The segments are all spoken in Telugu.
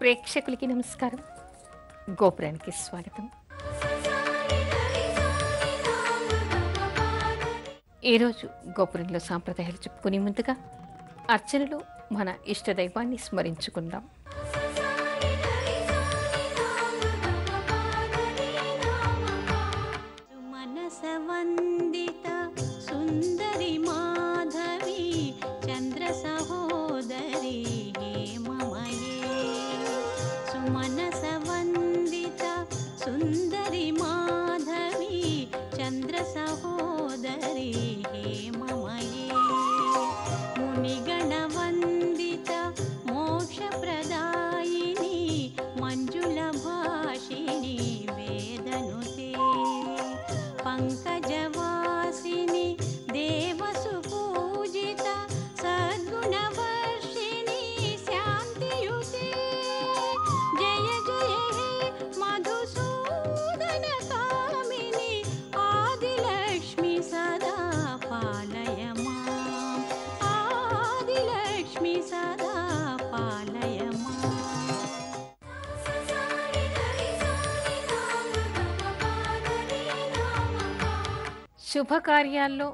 ప్రేక్షకులకి నమస్కారం. గోపురానికి స్వాగతం. ఈరోజు గోపురంలో సాంప్రదాయాలు చెప్పుకునే ముందుగా అర్చనలో మన ఇష్టదైవాన్ని స్మరించుకుందాం. శుభకార్యాల్లో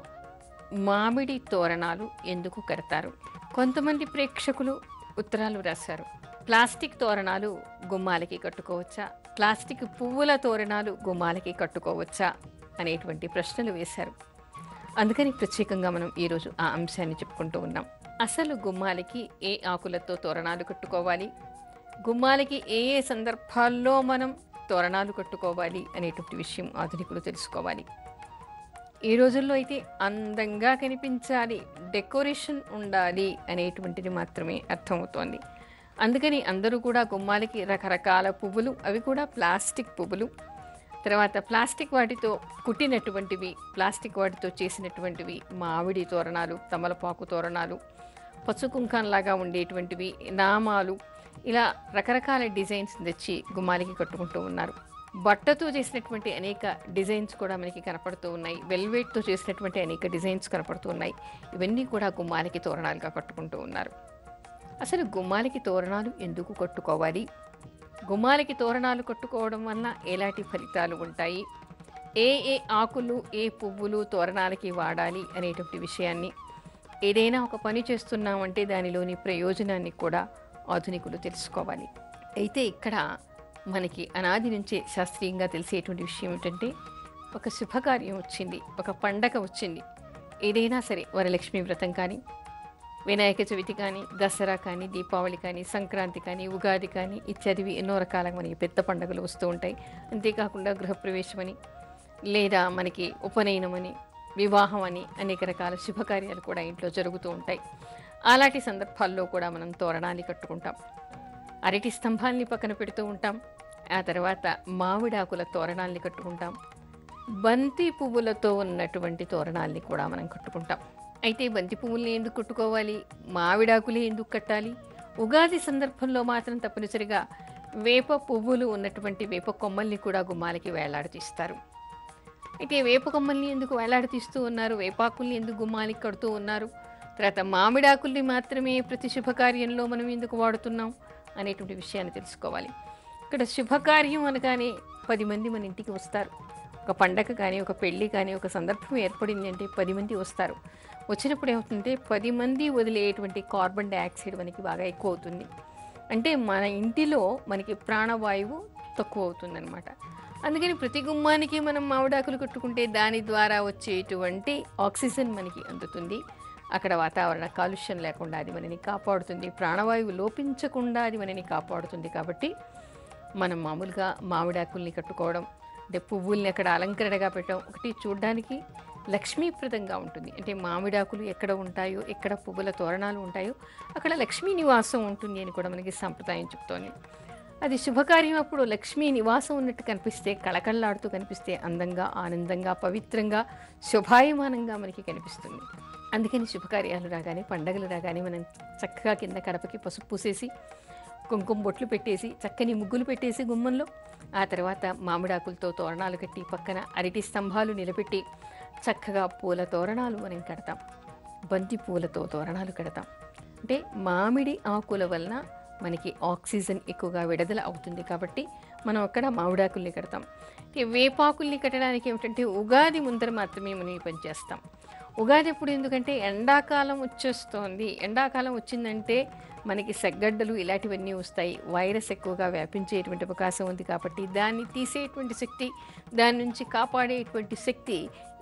మామిడి తోరణాలు ఎందుకు కడతారు? కొంతమంది ప్రేక్షకులు ఉత్తరాలు రాశారు. ప్లాస్టిక్ తోరణాలు గుమ్మాలకి కట్టుకోవచ్చా, ప్లాస్టిక్ పువ్వుల తోరణాలు గుమ్మాలకి కట్టుకోవచ్చా అనేటువంటి ప్రశ్నలు వేశారు. అందుకని ప్రత్యేకంగా మనం ఈరోజు ఆ అంశాన్ని చెప్పుకుంటూ ఉన్నాం. అసలు గుమ్మాలకి ఏ ఆకులతో తోరణాలు కట్టుకోవాలి, గుమ్మాలకి ఏ ఏ సందర్భాల్లో మనం తోరణాలు కట్టుకోవాలి అనేటువంటి విషయం ఆధునికులు తెలుసుకోవాలి. ఈ రోజుల్లో అయితే అందంగా కనిపించాలి, డెకరేషన్ ఉండాలి అనేటువంటిది మాత్రమే అర్థమవుతోంది. అందుకని అందరూ కూడా గుమ్మాలకి రకరకాల పువ్వులు, అవి కూడా ప్లాస్టిక్ పువ్వులు, తర్వాత ప్లాస్టిక్ వాటితో కుట్టినటువంటివి, ప్లాస్టిక్ వాటితో చేసినటువంటివి మామిడి తోరణాలు, తమలపాకు తోరణాలు, పసుకుంకంలాగా ఉండేటువంటివి, నామాలు, ఇలా రకరకాల డిజైన్స్ తెచ్చి గుమ్మాలకి కట్టుకుంటూ ఉన్నారు. బట్టతో చేసినటువంటి అనేక డిజైన్స్ కూడా మనకి కనపడుతూ ఉన్నాయి. వెల్వెట్తో చేసినటువంటి అనేక డిజైన్స్ కనపడుతూ ఉన్నాయి. ఇవన్నీ కూడా గుమ్మాలకి తోరణాలుగా కట్టుకుంటూ ఉన్నారు. అసలు గుమ్మాలకి తోరణాలు ఎందుకు కట్టుకోవాలి, గుమ్మాలకి తోరణాలు కట్టుకోవడం వల్ల ఎలాంటి ఫలితాలు ఉంటాయి, ఏ ఏ ఆకులు ఏ పువ్వులు తోరణాలకి వాడాలి అనేటువంటి విషయాన్ని, ఏదైనా ఒక పని చేస్తున్నామంటే దానిలోని ప్రయోజనాన్ని కూడా ఆధునికులు తెలుసుకోవాలి. అయితే ఇక్కడ మనకి అనాది నుంచే శాస్త్రీయంగా తెలిసేటువంటి విషయం ఏమిటంటే, ఒక శుభకార్యం వచ్చింది, ఒక పండగ వచ్చింది, ఏదైనా సరే వరలక్ష్మి వ్రతం కానీ, వినాయక చవితి కానీ, దసరా కానీ, దీపావళి కానీ, సంక్రాంతి కానీ, ఉగాది కానీ ఇత్యాదివి ఎన్నో రకాల మనకి పెద్ద పండుగలు వస్తూ ఉంటాయి. అంతేకాకుండా గృహప్రవేశమని, లేదా మనకి ఉపనయనమని, వివాహం అని అనేక రకాల శుభకార్యాలు కూడా ఇంట్లో జరుగుతూ ఉంటాయి. అలాంటి సందర్భాల్లో కూడా మనం తోరణాలు కట్టుకుంటాం. అరటి స్తంభాల్ని పక్కన పెడుతూ ఉంటాం. ఆ తర్వాత మామిడాకుల తోరణాల్ని కట్టుకుంటాం. బంతి పువ్వులతో ఉన్నటువంటి తోరణాల్ని కూడా మనం కట్టుకుంటాం. అయితే బంతి పువ్వుల్ని ఎందుకు కట్టుకోవాలి, మామిడాకులే ఎందుకు కట్టాలి? ఉగాది సందర్భంలో మాత్రం తప్పనిసరిగా వేప పువ్వులు ఉన్నటువంటి వేప కొమ్మల్ని కూడా గుమ్మాలకి వేలాడతీస్తారు. అయితే వేప కొమ్మల్ని ఎందుకు వేలాడతీస్తూ ఉన్నారు, వేపాకుల్ని ఎందుకు గుమ్మాలకి కడుతూ ఉన్నారు, తర్వాత మామిడాకుల్ని మాత్రమే ప్రతి శుభకార్యంలో మనం ఎందుకు వాడుతున్నాం అనేటువంటి విషయాన్ని తెలుసుకోవాలి. ఇక్కడ శుభకార్యం అనగానే 10 మంది మన ఇంటికి వస్తారు. ఒక పండగ కానీ, ఒక పెళ్ళి కానీ, ఒక సందర్భం ఏర్పడింది అంటే 10 మంది వస్తారు. వచ్చినప్పుడు ఏమవుతుందంటే 10 మంది వదిలేటువంటి కార్బన్ డైఆక్సైడ్ మనకి బాగా ఎక్కువ అవుతుంది. అంటే మన ఇంటిలో మనకి ప్రాణవాయువు తక్కువ అవుతుందన్నమాట. అందుకని ప్రతి గుమ్మానికి మనం మామిడాకులు కట్టుకుంటే దాని ద్వారా వచ్చేటువంటి ఆక్సిజన్ మనకి అందుతుంది. అక్కడ వాతావరణ కాలుష్యం లేకుండా అది మనని కాపాడుతుంది, ప్రాణవాయువు లోపించకుండా అది మనని కాపాడుతుంది. కాబట్టి మనం మామూలుగా మామిడాకుల్ని కట్టుకోవడం, అంటే పువ్వుల్ని అక్కడ అలంకరణగా పెట్టడం, ఒకటి చూడడానికి లక్ష్మీప్రదంగా ఉంటుంది. అంటే మామిడాకులు ఎక్కడ ఉంటాయో, ఎక్కడ పువ్వుల తోరణాలు ఉంటాయో అక్కడ లక్ష్మీ నివాసం ఉంటుంది అని కూడా మనకి సంప్రదాయం చెప్తోంది. అది శుభకార్యం అప్పుడు లక్ష్మీ నివాసం ఉన్నట్టు కనిపిస్తే, కళకళలాడుతూ కనిపిస్తే అందంగా, ఆనందంగా, పవిత్రంగా, శుభాయమానంగా మనకి కనిపిస్తుంది. అందుకని శుభకార్యాలు రాగానే, పండగలు రాగానే మనం చక్కగా కింద కడపకి పసుపు పూసేసి, కుంకుమ బొట్లు పెట్టేసి, చక్కని ముగ్గులు పెట్టేసి గుమ్మంలో, ఆ తర్వాత మామిడాకులతో తోరణాలు కట్టి, పక్కన అరటి స్తంభాలు నిలబెట్టి చక్కగా పూల తోరణాలు మనం కడతాం. బంతి పూలతో తోరణాలు కడతాం. అంటే మామిడి ఆకుల వలన మనకి ఆక్సిజన్ ఎక్కువగా విడుదల అవుతుంది. కాబట్టి మనం అక్కడ మామిడాకుల్ని కడతాం. వేపాకుల్ని కట్టడానికి ఏమిటంటే ఉగాది ముందర మాత్రమే మనం ఈ పని చేస్తాం. ఉగాది ఎప్పుడు ఎందుకంటే ఎండాకాలం వచ్చేస్తోంది. ఎండాకాలం వచ్చిందంటే మనకి సెగ్గడ్డలు ఇలాంటివన్నీ వస్తాయి. వైరస్ ఎక్కువగా వ్యాపించేటువంటి అవకాశం ఉంది. కాబట్టి దాన్ని తీసేటువంటి శక్తి, దాని నుంచి కాపాడేటువంటి శక్తి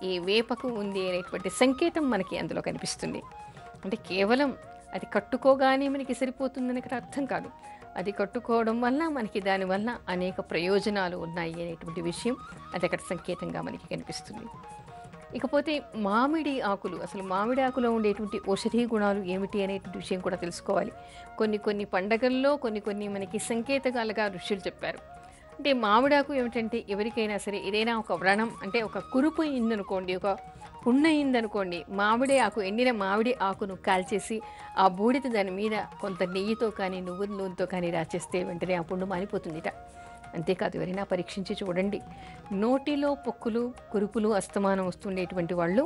ఈ వేపకు ఉంది అనేటువంటి సంకేతం మనకి అందులో కనిపిస్తుంది. అంటే కేవలం అది కట్టుకోగానే మనకి సరిపోతుందని ఇక్కడ అర్థం కాదు. అది కట్టుకోవడం వల్ల మనకి దానివల్ల అనేక ప్రయోజనాలు ఉన్నాయి అనేటువంటి విషయం అది అక్కడ సంకేతంగా మనకి కనిపిస్తుంది. ఇకపోతే మామిడి ఆకులు, అసలు మామిడి ఆకులో ఉండేటువంటి ఔషధీ గుణాలు ఏమిటి అనేటువంటి విషయం కూడా తెలుసుకోవాలి. కొన్ని పండగల్లో కొన్ని మనకి సంకేతకాలుగా ఋషులు చెప్పారు. అంటే మామిడాకు ఏమిటంటే ఎవరికైనా సరే ఏదైనా ఒక వ్రణం అంటే ఒక కురుపు అయిందనుకోండి, ఒక పుండు అయిందనుకోండి, మామిడి ఆకు ఎండిన మామిడి ఆకును కాల్చేసి ఆ బూడిద దాని మీద కొంత నెయ్యితో కానీ నువ్వుల నూనెతో కానీ రాచేస్తే వెంటనే ఆ పుండు మానిపోతుందిట. అంతేకాదు, ఎవరైనా పరీక్షించి చూడండి, నోటిలో పొక్కులు కురుపులు అస్తమానం వస్తుండేటువంటి వాళ్ళు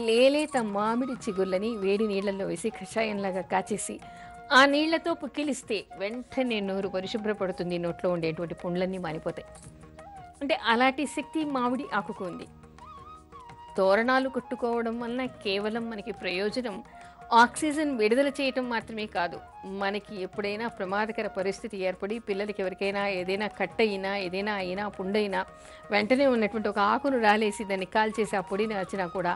లేలేత మామిడి చిగుళ్ళని వేడి నీళ్ళల్లో వేసి కషాయంలాగా కాచేసి ఆ నీళ్లతో పుక్కిలిస్తే వెంటనే నోరు పరిశుభ్రపడుతుంది, నోట్లో ఉండేటువంటి పుండ్లన్నీ మానిపోతాయి. అంటే అలాంటి శక్తి మామిడి ఆకుకు ఉంది. తోరణాలు కట్టుకోవడం వలన కేవలం మనకి ప్రయోజనం ఆక్సిజన్ విడుదల చేయటం మాత్రమే కాదు, మనకి ఎప్పుడైనా ప్రమాదకర పరిస్థితి ఏర్పడి పిల్లలకి ఎవరికైనా ఏదైనా కట్ అయినా ఏదైనా అయినా పుండైనా వెంటనే ఉన్నటువంటి ఒక ఆకును రాలేసి దాన్ని కాల్చేసి ఆ పొడిని వచ్చినా కూడా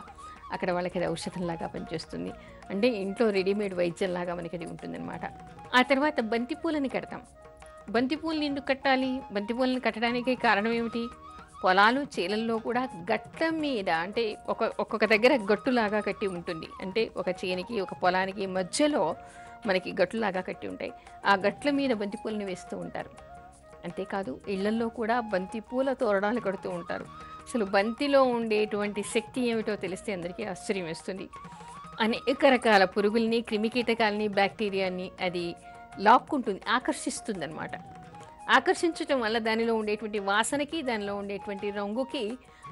అక్కడ వాళ్ళకి అది ఔషధంలాగా పనిచేస్తుంది. అంటే ఇంట్లో రెడీమేడ్ వైద్యంలాగా మనకి అది ఉంటుందన్నమాట. ఆ తర్వాత బంతిపూలని కడతాం. బంతిపూలని ఎందుకు కట్టాలి? బంతిపూలని కట్టడానికి కారణం ఏమిటి? పొలాలు చేలల్లో కూడా గట్ల మీద అంటే ఒక్కొక్క దగ్గర గట్టులాగా కట్టి ఉంటుంది. అంటే ఒక చేనికి ఒక పొలానికి మధ్యలో మనకి గట్టులాగా కట్టి ఉంటాయి. ఆ గట్ల మీద బంతిపూలని వేస్తూ ఉంటారు. అంతేకాదు, ఇళ్లల్లో కూడా బంతిపూల తోరణాలు కడుతూ ఉంటారు. అసలు బంతిలో ఉండేటువంటి శక్తి ఏమిటో తెలిస్తే అందరికీ ఆశ్చర్యం వేస్తుంది. అనేక రకాల పురుగుల్ని, క్రిమికీటకాలని, బ్యాక్టీరియాని అది లాక్కుంటుంది, ఆకర్షిస్తుంది అన్నమాట. ఆకర్షించటం వల్ల దానిలో ఉండేటువంటి వాసనకి, దానిలో ఉండేటువంటి రంగుకి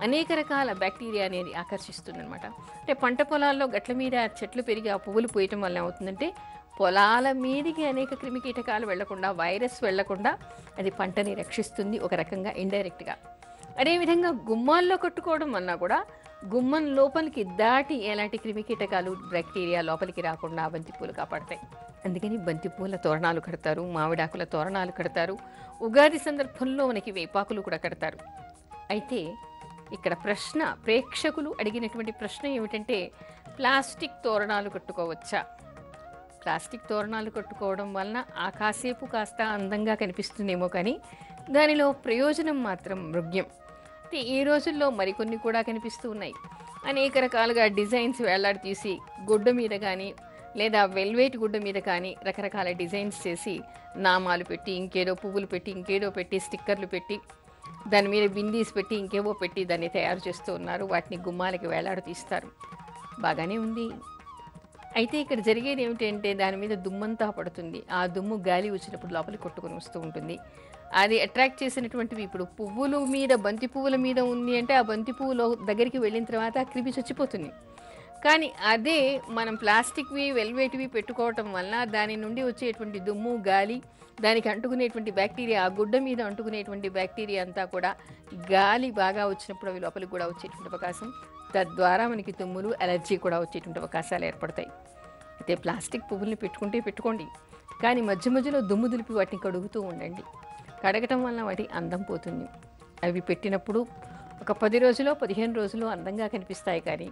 అనేక రకాల బ్యాక్టీరియా అనేది ఆకర్షిస్తుంది అనమాట. అంటే పంట పొలాల్లో గట్ల మీద చెట్లు పెరిగి ఆ పువ్వులు పోయటం వల్ల ఏమవుతుందంటే పొలాల మీదికి అనేక క్రిమికీటకాలు వెళ్లకుండా, వైరస్ వెళ్లకుండా అది పంటని రక్షిస్తుంది ఒక రకంగా ఇండైరెక్ట్గా. అదేవిధంగా గుమ్మాల్లో కట్టుకోవడం వల్ల కూడా గుమ్మం లోపలికి దాటి ఎలాంటి క్రిమికీటకాలు, బ్యాక్టీరియా లోపలికి రాకుండా బంతిపూలు కాపాడతాయి. అందుకని బంతిపూల తోరణాలు కడతారు, మామిడాకుల తోరణాలు కడతారు. ఉగాది సందర్భంలో మనకి వేపాకులు కూడా కడతారు. అయితే ఇక్కడ ప్రశ్న, ప్రేక్షకులు అడిగినటువంటి ప్రశ్న ఏమిటంటే ప్లాస్టిక్ తోరణాలు కట్టుకోవచ్చా? ప్లాస్టిక్ తోరణాలు కట్టుకోవడం వలన ఆ కాసేపు కాస్త అందంగా కనిపిస్తుందేమో కానీ దానిలో ప్రయోజనం మాత్రం మృగ్యం. ఈ రోజుల్లో మరికొన్ని కూడా కనిపిస్తూ ఉన్నాయి. అనేక రకాలుగా డిజైన్స్ వేలాడి తీసి గుడ్డ మీద కానీ లేదా వెల్వేట్ గుడ్డ మీద కానీ రకరకాల డిజైన్స్ చేసి నామాలు పెట్టి, ఇంకేదో పువ్వులు పెట్టి, ఇంకేదో పెట్టి, స్టిక్కర్లు పెట్టి, దాని మీద బిందీస్ పెట్టి, ఇంకేవో పెట్టి దాన్ని తయారు చేస్తూ ఉన్నారు. వాటిని గుమ్మాలకి వేలాడు తీస్తారు. బాగానే ఉంది. అయితే ఇక్కడ జరిగేది ఏమిటంటే దాని మీద దుమ్మంతా పడుతుంది. ఆ దుమ్ము గాలి వచ్చినప్పుడు లోపలికి కొట్టుకొని వస్తూ ఉంటుంది. అది అట్రాక్ట్ చేసినటువంటివి ఇప్పుడు పువ్వుల మీద, బంతి పువ్వుల మీద ఉంది అంటే ఆ బంతి పువ్వులో దగ్గరికి వెళ్ళిన తర్వాత ఆ క్రిమి చచ్చిపోతుంది. కానీ అదే మనం ప్లాస్టిక్వి, వెల్వేట్వి పెట్టుకోవటం వల్ల దాని నుండి వచ్చేటువంటి దుమ్ము, గాలి, దానికి అంటుకునేటువంటి బ్యాక్టీరియా, ఆ గుడ్డ మీద అంటుకునేటువంటి బ్యాక్టీరియా అంతా కూడా గాలి బాగా వచ్చినప్పుడు అవి లోపలికి కూడా వచ్చేటువంటి అవకాశం, తద్వారా మనకి తుమ్ములు, అలర్జీ కూడా వచ్చేటువంటి అవకాశాలు ఏర్పడతాయి. అయితే ప్లాస్టిక్ పువ్వుల్ని పెట్టుకోండి, కానీ మధ్య మధ్యలో దుమ్ము దులిపి వాటిని కడుగుతూ ఉండండి. కడగటం వల్ల వాటి అందం పోతుంది. అవి పెట్టినప్పుడు ఒక 10 రోజులో 15 రోజులు అందంగా కనిపిస్తాయి, కానీ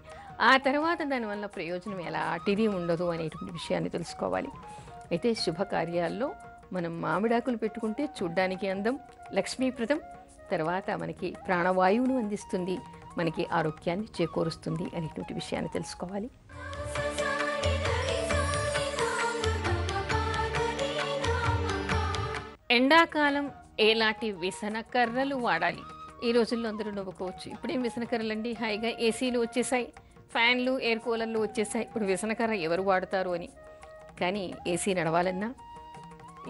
ఆ తర్వాత దానివల్ల ప్రయోజనం ఎలాంటిది ఉండదు అనేటువంటి విషయాన్ని తెలుసుకోవాలి. అయితే శుభకార్యాల్లో మనం మామిడాకులు పెట్టుకుంటే చూడ్డానికి అందం, లక్ష్మీప్రదం, తర్వాత మనకి ప్రాణవాయువును అందిస్తుంది, మనకి ఆరోగ్యాన్ని చేకూరుస్తుంది అనేటువంటి విషయాన్ని తెలుసుకోవాలి. ఎండాకాలం ఎలాంటి విసనకర్రలు వాడాలి? ఈ రోజుల్లో అందరూ నవ్వుకోవచ్చు. ఇప్పుడేం విసనకర్రలండి, హాయిగా ఏసీలు వచ్చేసాయి, ఫ్యాన్లు, ఎయిర్ కూలర్లు వచ్చేసాయి, ఇప్పుడు విసనకర్ర ఎవరు వాడతారు అని. కానీ ఏసీ నడవాలన్నా,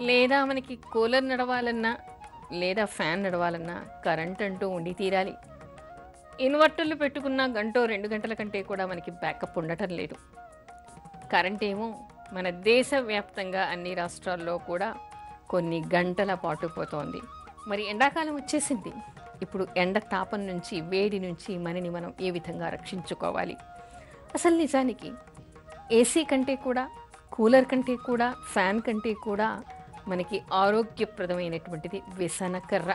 లేదా మనకి కూలర్ నడవాలన్నా, లేదా ఫ్యాన్ నడవాలన్నా కరెంట్ అంటూ ఉండి తీరాలి. ఇన్వర్టర్లు పెట్టుకున్న గంటో 2 గంటల కంటే కూడా మనకి బ్యాకప్ ఉండటం లేదు. కరెంట్ ఏమో మన దేశవ్యాప్తంగా అన్ని రాష్ట్రాల్లో కూడా కొన్ని గంటల పాటు పోతోంది. మరి ఎండాకాలం వచ్చేసింది. ఇప్పుడు ఎండ తాపం నుంచి, వేడి నుంచి మనని మనం ఏ విధంగా రక్షించుకోవాలి? అసలు నిజానికి ఏసీ కంటే కూడా, కూలర్ కంటే కూడా, ఫ్యాన్ కంటే కూడా మనకి ఆరోగ్యప్రదమైనటువంటిది విసనకర్ర.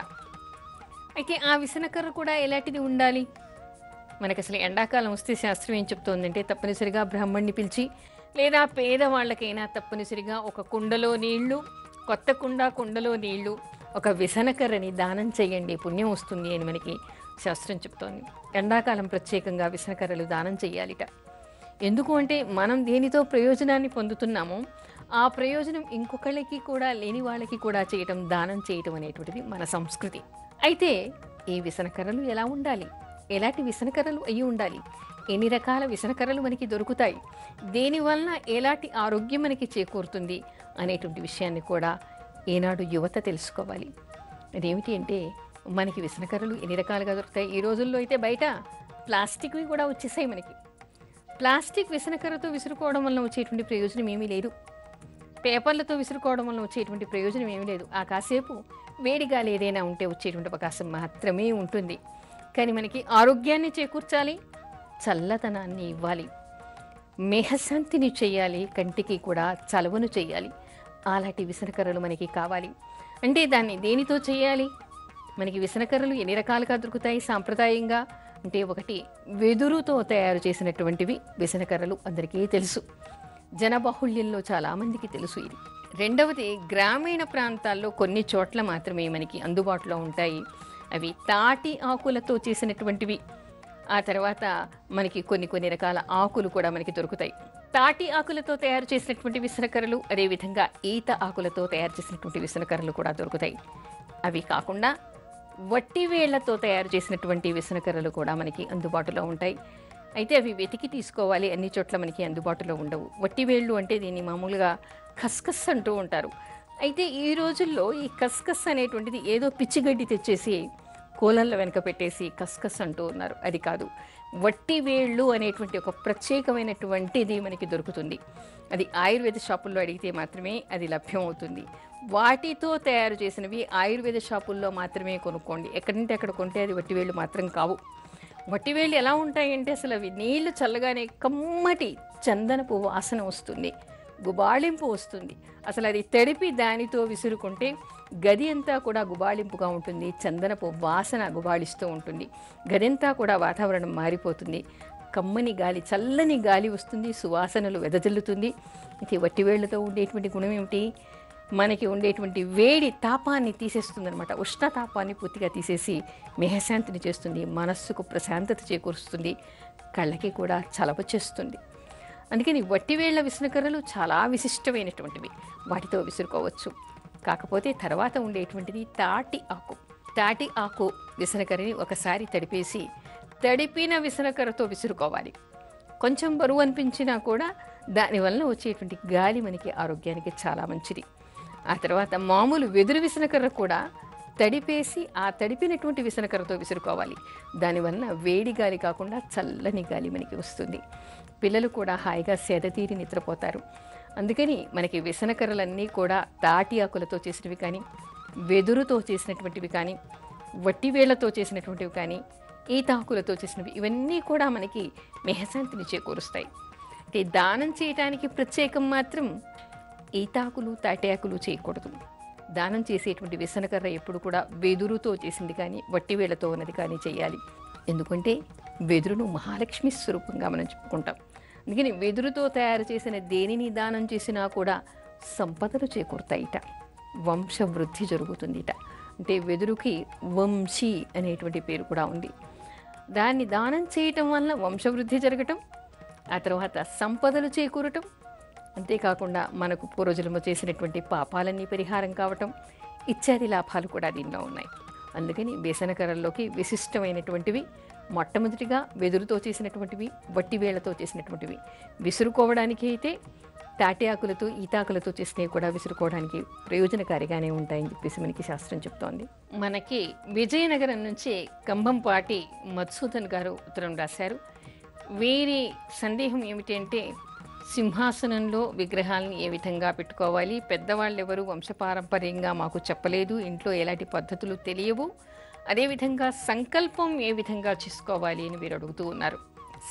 అయితే ఆ విసనకర్ర కూడా ఎలాంటిది ఉండాలి? మనకు అసలు ఎండాకాలం వస్తే శాస్త్రం ఏం చెప్తోందంటే తప్పనిసరిగా బ్రాహ్మణ్ణి పిలిచి, లేదా పేదవాళ్ళకైనా తప్పనిసరిగా ఒక కుండలో నీళ్లు, కొత్త కుండలో నీళ్లు, ఒక విసనకర్రని దానం చేయండి, పుణ్యం వస్తుంది అని మనకి శాస్త్రం చెప్తోంది. ఎండాకాలం ప్రత్యేకంగా విసనకర్రలు దానం చేయాలిట. ఎందుకు అంటే మనం దేనితో ప్రయోజనాన్ని పొందుతున్నామో ఆ ప్రయోజనం ఇంకొకళ్ళకి కూడా, లేని వాళ్ళకి కూడా చేయటం, దానం చేయటం అనేటువంటిది మన సంస్కృతి. అయితే ఈ విసనకర్రలు ఎలా ఉండాలి? ఎలాంటి విసనకర్రలు అయ్యి ఉండాలి? ఎన్ని రకాల విసనకర్రలు మనకి దొరుకుతాయి? దేనివలన ఎలాంటి ఆరోగ్యం మనకి చేకూరుతుంది అనేటువంటి విషయాన్ని కూడా ఈనాడు యువత తెలుసుకోవాలి. అదేమిటి అంటే మనకి విసనకర్రలు ఎన్ని రకాలుగా దొరుకుతాయి? ఈ రోజుల్లో అయితే బయట ప్లాస్టిక్వి కూడా వచ్చేసాయి మనకి. ప్లాస్టిక్ విసనకర్రతో విసురుకోవడం వలన వచ్చేటువంటి ప్రయోజనం ఏమీ లేదు. పేపర్లతో విసురుకోవడం వలన వచ్చేటువంటి ప్రయోజనం ఏమీ లేదు. ఆ కాసేపు వేడిగాలి ఏదైనా ఉంటే వచ్చేటువంటి అవకాశం మాత్రమే ఉంటుంది. కానీ మనకి ఆరోగ్యాన్ని చేకూర్చాలి, చల్లదనాన్ని ఇవ్వాలి, మేహశాంతిని చేయాలి, కంటికి కూడా చలవను చేయాలి. అలాంటి విసనకర్రలు మనకి కావాలి. అంటే దాన్ని దేనితో చేయాలి? మనకి విసనకర్రలు ఎన్ని రకాలుగా దొరుకుతాయి సాంప్రదాయంగా అంటే, ఒకటి వెదురుతో తయారు చేసినటువంటివి విసనకర్రలు అందరికీ తెలుసు, జనబాహుళ్యంలో చాలామందికి తెలుసు ఇది. రెండవది గ్రామీణ ప్రాంతాల్లో కొన్ని చోట్ల మాత్రమే మనకి అందుబాటులో ఉంటాయి. అవి తాటి ఆకులతో చేసినటువంటివి. ఆ తర్వాత మనకి కొన్ని రకాల ఆకులు కూడా మనకి దొరుకుతాయి. తాటి ఆకులతో తయారు చేసినటువంటి విసనకర్రలు, అదేవిధంగా ఈత ఆకులతో తయారు చేసినటువంటి విసనకర్రలు కూడా దొరుకుతాయి. అవి కాకుండా వట్టి వేళ్లతో తయారు చేసినటువంటి విసనకర్రలు కూడా మనకి అందుబాటులో ఉంటాయి. అయితే అవి వెతికి తీసుకోవాలి, అన్ని చోట్ల మనకి అందుబాటులో ఉండవు. వట్టి వేళ్ళు అంటే దీన్ని మామూలుగా ఖస్ఖస్ అంటూ ఉంటారు. అయితే ఈ రోజుల్లో ఈ ఖస్ఖస్ అనేటువంటిది ఏదో పిచ్చిగడ్డి తెచ్చేసి కోలన్ల వెనక పెట్టేసి ఖస్ఖస్ అంటూ ఉన్నారు. అది కాదు, వట్టి వేళ్ళు అనేటువంటి ఒక ప్రత్యేకమైనటువంటిది మనకి దొరుకుతుంది. అది ఆయుర్వేద షాపుల్లో అడిగితే మాత్రమే అది లభ్యం అవుతుంది. వాటితో తయారు చేసినవి ఆయుర్వేద షాపుల్లో మాత్రమే కొనుక్కోండి. ఎక్కడంటే అక్కడ కొంటే అది వట్టి వేళ్ళు మాత్రం కావు. వట్టి వేళ్ళు ఎలా ఉంటాయంటే అసలు అవి నీళ్లు చల్లగానే కమ్మటి చందనపు వాసన వస్తుంది, గుబాళింపు వస్తుంది. అసలు అది తడిపి దానితో విసురుకుంటే గది అంతా కూడా గుబాళింపుగా ఉంటుంది, చందనపు వాసన గుబాళిస్తూ ఉంటుంది, గదంతా కూడా వాతావరణం మారిపోతుంది, కమ్మని గాలి, చల్లని గాలి వస్తుంది, సువాసనలు వెదజల్లుతుంది. ఇది వట్టివేళ్లతో ఉండేటువంటి గుణం ఏమిటి? మనకి ఉండేటువంటి వేడి తాపాన్ని తీసేస్తుందనమాట. ఉష్ణతాపాన్ని పూర్తిగా తీసేసి మేహశాంతిని చేస్తుంది, మనస్సుకు ప్రశాంతత చేకూరుస్తుంది, కళ్ళకి కూడా చలవ చేస్తుంది. అందుకని వట్టివేళ్ల విసనకర్రలు చాలా విశిష్టమైనటువంటివి, వాటితో విసురుకోవచ్చు. కాకపోతే తర్వాత ఉండేటువంటిది తాటి ఆకు. తాటి ఆకు విసనకర్రని ఒకసారి తడిపేసి తడిపిన విసనకర్రతో విసురుకోవాలి. కొంచెం బరువు అనిపించినా కూడా దానివల్ల వచ్చేటువంటి గాలి మనకి ఆరోగ్యానికి చాలా మంచిది. ఆ తర్వాత మామూలు వెదురు విసనకర్ర కూడా తడిపేసి ఆ తడిపినటువంటి విసనకర్రతో విసురుకోవాలి. దానివల్ల వేడి గాలి కాకుండా చల్లని గాలి మనకి వస్తుంది. పిల్లలు కూడా హాయిగా సేదతీరి నిద్రపోతారు. అందుకని మనకి విసనకర్రలన్నీ కూడా తాటి ఆకులతో చేసినవి కానీ, వెదురుతో చేసినటువంటివి కానీ, వట్టివేళ్లతో చేసినటువంటివి కానీ, ఈతాకులతో చేసినవి, ఇవన్నీ కూడా మనకి మేహశాంతిని చేకూరుస్తాయి. అంటే దానం చేయటానికి ప్రత్యేకం మాత్రం ఈతాకులు, తాటి ఆకులు చేయకూడదు. దానం చేసేటువంటి విసనకర్ర ఎప్పుడు కూడా వెదురుతో చేసింది కానీ, వట్టివేళ్లతో ఉన్నది కానీ చేయాలి. ఎందుకంటే వెదురును మహాలక్ష్మి స్వరూపంగా మనం చెప్పుకుంటాం. అందుకని వెదురుతో తయారు చేసిన దేనిని దానం చేసినా కూడా సంపదలు చేకూరుతాయిట, వంశవృద్ధి జరుగుతుందిట. అంటే వెదురుకి వంశీ అనేటువంటి పేరు కూడా ఉంది. దాన్ని దానం చేయటం వల్ల వంశవృద్ధి జరగటం, ఆ తర్వాత సంపదలు చేకూరటం, అంతేకాకుండా మనకు పూర్వజన్మ చేసినటువంటి పాపాలన్నీ పరిహారం కావటం ఇత్యాది లాభాలు కూడా దీనిలో ఉన్నాయి. అందుకని విసనకర్రల్లోకి విశిష్టమైనటువంటివి మొట్టమొదటిగా వెదురుతో చేసినటువంటివి, వట్టివేళ్లతో చేసినటువంటివి. విసురుకోవడానికి అయితే తాటి ఆకులతో, ఈతాకులతో చేసినవి కూడా విసురుకోవడానికి ప్రయోజనకారిగానే ఉంటాయని చెప్పేసి మనకి శాస్త్రం చెప్తోంది. మనకి విజయనగరం నుంచి కంభంపాటి మధుసూదన్ గారు ఉత్తరం రాశారు. వీరి సందేహం ఏమిటి అంటే, సింహాసనంలో విగ్రహాలను ఏ విధంగా పెట్టుకోవాలి, పెద్దవాళ్ళు ఎవరు వంశపారంపర్యంగా మాకు చెప్పలేదు, ఇంట్లో ఎలాంటి పద్ధతులు తెలియవు, అదేవిధంగా సంకల్పం ఏ విధంగా చేసుకోవాలి అని మీరు అడుగుతూ ఉన్నారు.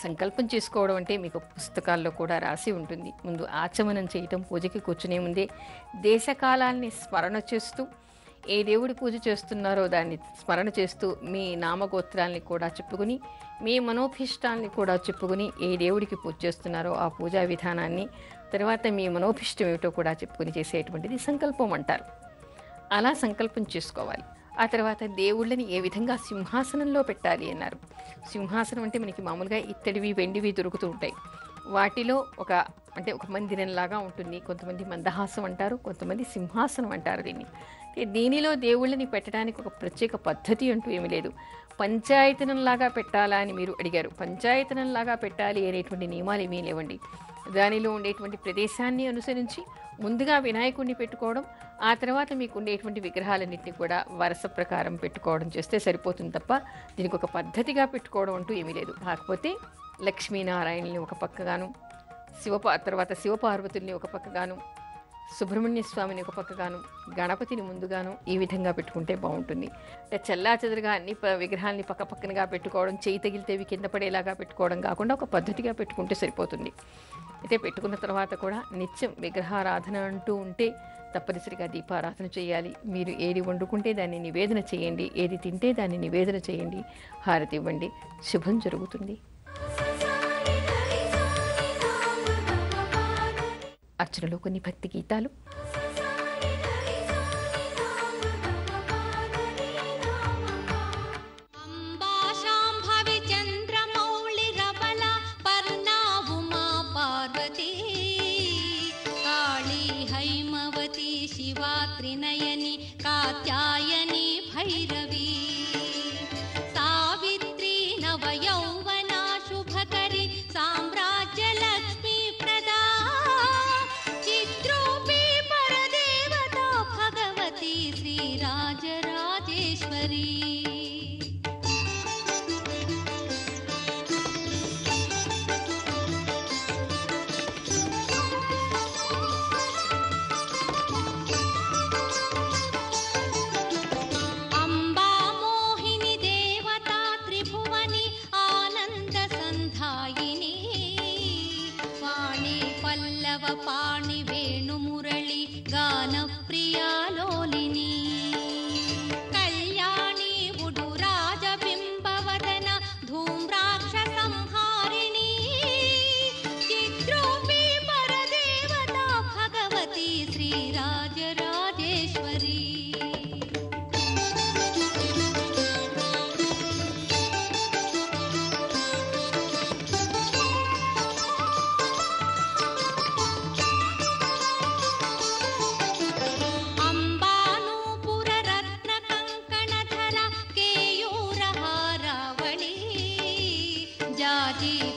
సంకల్పం చేసుకోవడం అంటే మీకు పుస్తకాల్లో కూడా రాసి ఉంటుంది. ముందు ఆచమనం చేయటం, పూజకి కూర్చునే ముందే దేశకాలాన్ని స్మరణ చేస్తూ ఏ దేవుడి పూజ చేస్తున్నారో దాన్ని స్మరణ చేస్తూ మీ నామగోత్రాల్ని కూడా చెప్పుకుని, మీ మనోభిష్టాల్ని కూడా చెప్పుకుని, ఏ దేవుడికి పూజ చేస్తున్నారో ఆ పూజా విధానాన్ని, తర్వాత మీ మనోభిష్టం ఏమిటో కూడా చెప్పుకుని చేసేటువంటిది సంకల్పం అంటారు. అలా సంకల్పం చేసుకోవాలి. ఆ తర్వాత దేవుళ్ళని ఏ విధంగా సింహాసనంలో పెట్టాలి అన్నారు. సింహాసనం అంటే మనకి మామూలుగా ఇత్తడివి వెండివి దొరుకుతూ ఉంటాయి. వాటిలో ఒక మందిరంలాగా ఉంటుంది. కొంతమంది మందహాసం అంటారు, కొంతమంది సింహాసనం అంటారు దీన్ని. దీనిలో దేవుళ్ళని పెట్టడానికి ఒక ప్రత్యేక పద్ధతి అంటూ ఏమీ లేదు. పంచాయతనంలాగా పెట్టాలా అని మీరు అడిగారు. పంచాయతనంలాగా పెట్టాలి అనేటువంటి నియమాలు ఏమీ లేవండి. దానిలో ఉండేటువంటి ప్రదేశాన్ని అనుసరించి ముందుగా వినాయకుడిని పెట్టుకోవడం, ఆ తర్వాత మీకు ఉండేటువంటి విగ్రహాలన్నింటినీ కూడా వరుస ప్రకారం పెట్టుకోవడం చేస్తే సరిపోతుంది తప్ప దీనికి ఒక పద్ధతిగా పెట్టుకోవడం అంటూ ఏమీ లేదు. కాకపోతే లక్ష్మీనారాయణని ఒక పక్కగాను, తర్వాత శివపార్వతుల్ని ఒక పక్కగాను, సుబ్రహ్మణ్య స్వామిని ఒక పక్కగాను, గణపతిని ముందుగాను ఈ విధంగా పెట్టుకుంటే బాగుంటుంది. అంటే చెల్లాచెదరుగా అన్ని విగ్రహాలని పక్కపక్కనగా పెట్టుకోవడం, చేయి తగిలితేవి కింద పడేలాగా పెట్టుకోవడం కాకుండా ఒక పద్ధతిగా పెట్టుకుంటే సరిపోతుంది. అయితే పెట్టుకున్న తర్వాత కూడా నిత్యం విగ్రహారాధన అంటూ ఉంటే తప్పనిసరిగా దీపారాధన చేయాలి. మీరు ఏది వండుకుంటే దాన్ని నివేదన చేయండి, ఏది తింటే దాన్ని నివేదన చేయండి, హారతి ఇవ్వండి, శుభం జరుగుతుంది. అర్చనలో కొన్ని భక్తి గీతాలు. త్రినయని కాత్యాయని భైరవి సావిత్రి నవయౌవన శుభకరి సామ్రాజ్య లక్ష్మీ ప్రదా చిత్రూపి పరదేవత భగవతి శ్రీరాజరాజేశ్వరి. పాణి వేణుమురళి గాన ప్రియాలోలిని కళ్యాణి ఉడు రాజబింబవదన ధూమ్రాక్ష సంహారిణి చిత్రూపి పరదేవత భగవతి శ్రీరాజరాజేశ్వరి.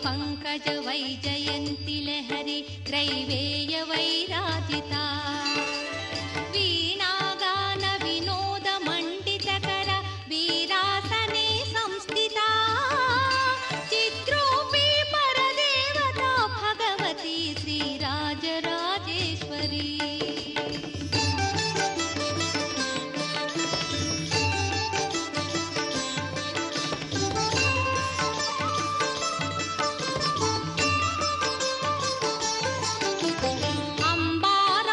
పంకజ వైజయంతి లహరి త్రైవేయ వైరాజితా వీణాగాన వినోద మండితకర వీరాసనే సంస్థితా చిత్రూపి పరదేవత భగవతి శ్రీరాజరాజేశ్వరి. అంబార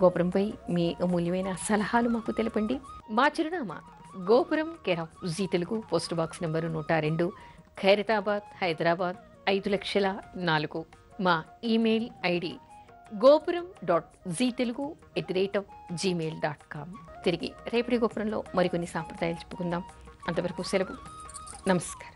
గోపురంపై మీ అమూల్యమైన సలహాలు మాకు తెలపండి. మా చిరునామా గోపురం care of Zee Telugu, post box number 102, Khairatabad, Hyderabad 5,04,000. మా ఈమెయిల్ ఐడి gopuram.ztelugu@gmail.com. తిరిగి రేపటి గోపురంలో మరికొన్ని సాంప్రదాయాలు చెప్పుకుందాం. అంతవరకు సెలవు. నమస్కారం.